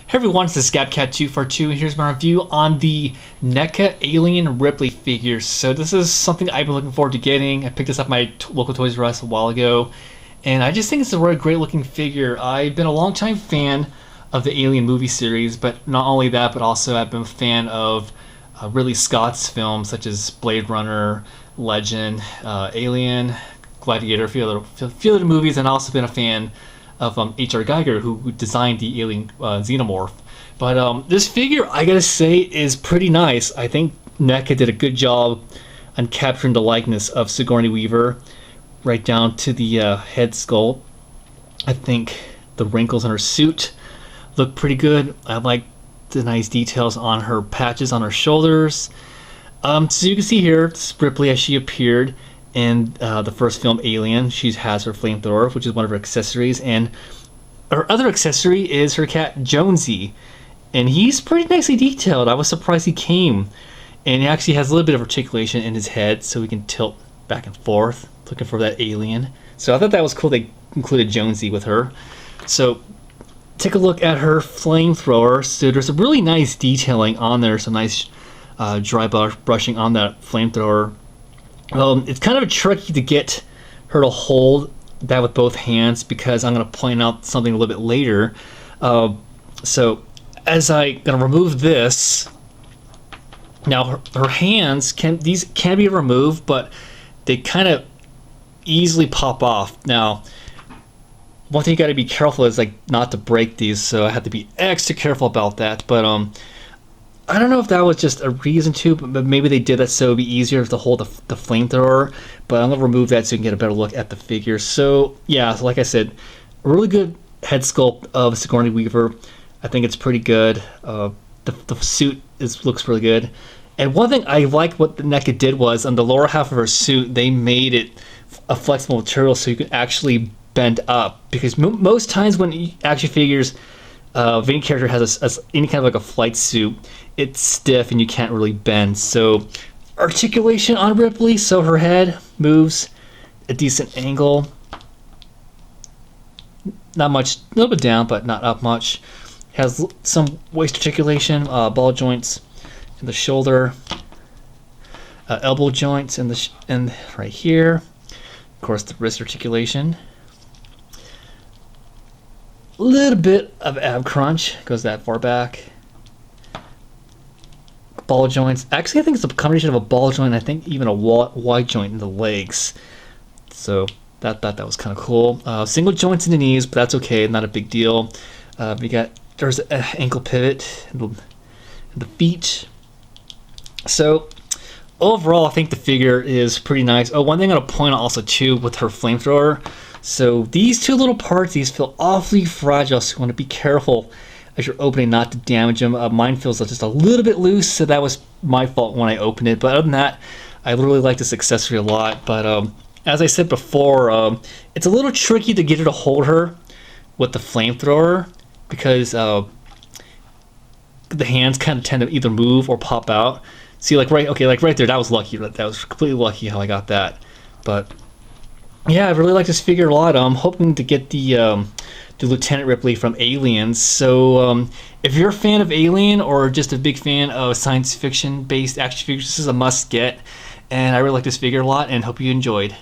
Hey everyone, this is ScabCat242, and here's my review on the NECA Alien Ripley figures. So this is something I've been looking forward to getting. I picked this up at my local Toys R Us a while ago, and I just think it's a really great looking figure. I've been a long-time fan of the Alien movie series, but not only that, but also I've been a fan of Ridley Scott's films such as Blade Runner, Legend, Alien, Gladiator, a few other movies, and I've also been a fan of H.R. Geiger, who designed the alien xenomorph. But this figure, I gotta say, is pretty nice. I think NECA did a good job on capturing the likeness of Sigourney Weaver, right down to the head sculpt. I think the wrinkles on her suit look pretty good. I like the nice details on her patches on her shoulders. So you can see here, it's Ripley as she appeared in the first film, Alien. She has her flamethrower, which is one of her accessories, and her other accessory is her cat Jonesy, and he's pretty nicely detailed. I was surprised he came, and he actually has a little bit of articulation in his head, so he can tilt back and forth, looking for that alien. So I thought that was cool they included Jonesy with her. So take a look at her flamethrower. So there's a really nice detailing on there, some nice dry brushing on that flamethrower. It's kind of tricky to get her to hold that with both hands, because I'm going to point out something a little bit later. So as I'm going to remove this, now her hands can be removed, but they kind of easily pop off. Now, one thing you got to be careful is not to break these, so I have to be extra careful about that. But I don't know if that was just a reason to, but maybe they did that so it'd be easier to hold the flamethrower. But I'm going to remove that so you can get a better look at the figure. So yeah, so like I said, a really good head sculpt of Sigourney Weaver. I think it's pretty good. The suit looks really good. And one thing I like what the NECA did was, on the lower half of her suit, they made it a flexible material so you could actually bend up. Because most times when action figures, if any character has any kind of a flight suit, it's stiff and you can't really bend. So articulation on Ripley, so her head moves a decent angle. Not much, a little bit down, but not up much. Has some waist articulation, ball joints in the shoulder, elbow joints and right here. Of course, the wrist articulation. A little bit of ab crunch, goes that far back. Ball joints. Actually, I think it's a combination of a ball joint and I think even a wide joint in the legs. So thought that was kind of cool. Single joints in the knees, but that's okay, not a big deal. There's an ankle pivot in the feet. So overall, I think the figure is pretty nice. Oh, one thing I'm gonna point out also too with her flamethrower. So these two little parts, these feel awfully fragile, so you want to be careful as you're opening not to damage them. Mine feels just a little bit loose, so that was my fault when I opened it. But other than that, I really like this accessory a lot. But as I said before, it's a little tricky to get her to hold her with the flamethrower, because the hands kind of tend to either move or pop out. See, right there, that was lucky. That was completely lucky how I got that. But yeah, I really like this figure a lot. I'm hoping to get the Lieutenant Ripley from Aliens. So if you're a fan of Alien or just a big fan of science fiction based action figures, this is a must get. And I really like this figure a lot and hope you enjoyed.